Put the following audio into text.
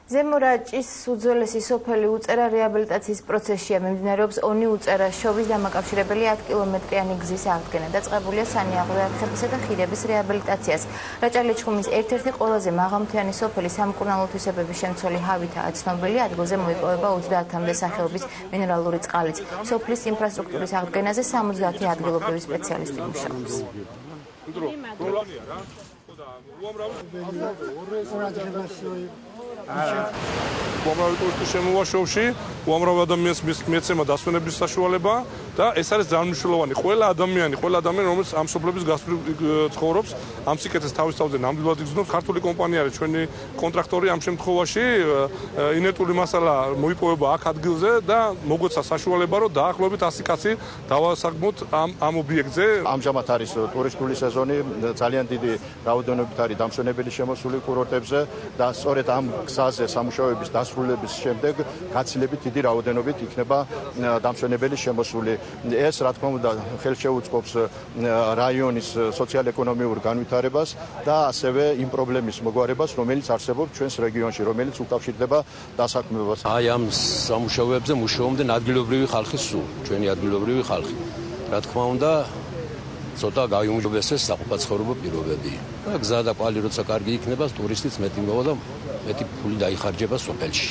ზემორაჭის უძველესი სოფელი უწერა რეაბილიტაციის პროცესშია. მიმდინარეობს ონი უწერა შოვის დამაკავშირებელი 10 კილომეტრიანი გზის აღდგენა. დაწყებულია სანიაღვრე არხებისა და ხიდების რეაბილიტაციას. რაჭა-ლეჩხუმის ერთ-ერთი ყველაზე მაღალმთიანი სოფელი სამკურნალო თვისებების შემცველი ჰავითაა ცნობილი. ადგილზე მოიპოვება 30-მდე სახეობის მინერალური წყალიც. სოფლის ინფრასტრუქტურის აღდგენაზე 70 ადგილობრივი სპეციალისტი მუშაობს. უამრავი ტურისტის შემოვა-შოვში, უამრავ ადამიანს მიეცემა დასვენების საშუალება და ეს არის ძალიან მნიშვნელოვანი. ყველა ადამიანი, რომელიც ამ სოფლების გასწვრივ ცხოვრობს, ამ სიკეთეს თავის თავზე ნამდვილად იგრძნობს. ქართული კომპანია არის ჩვენი კონტრაქტორი ამ შემთხვევაში, ინერტული მასალა მოიპოვება აქ ადგილზე და მოგვეცა საშუალება, რომ დაახლოებით 100 კაცი დავასაგმოთ ამ ობიექტზე. ამჟამად არის ტურისტული სეზონი, ძალიან დიდი რაოდენობით არის დამსვენებელი შემოსული კურორტებზე და სწორედ ამ გზაზე სამუშაოების დასრულების შემდეგ გაცილებით დიდი რაოდენობით იქნება დამსვენებელი შემოსული. ეს რა თქმა უნდა ხელს შეუწყობს რაიონის სოციალ-ეკონომიურ განვითარებას და ასევე იმ პრობლემის მოგვარებას, რომელიც არსებობს ჩვენს რეგიონში, რომელიც უკავშირდება დასაქმებას. აი ამ სამუშაოებზე მუშაობდნენ ადგილობრივი ხალხი სულ, ჩვენი ადგილობრივი ხალხი. რა თქმა უნდა ცოტა გაიუმჯობესეს საყოფაცხოვრებო პირობები. გზა და კვალი როცა კარგი იქნება, ტურისტიც მეტი მოვა და მეტი ფული დაიხარჯება სოფელში.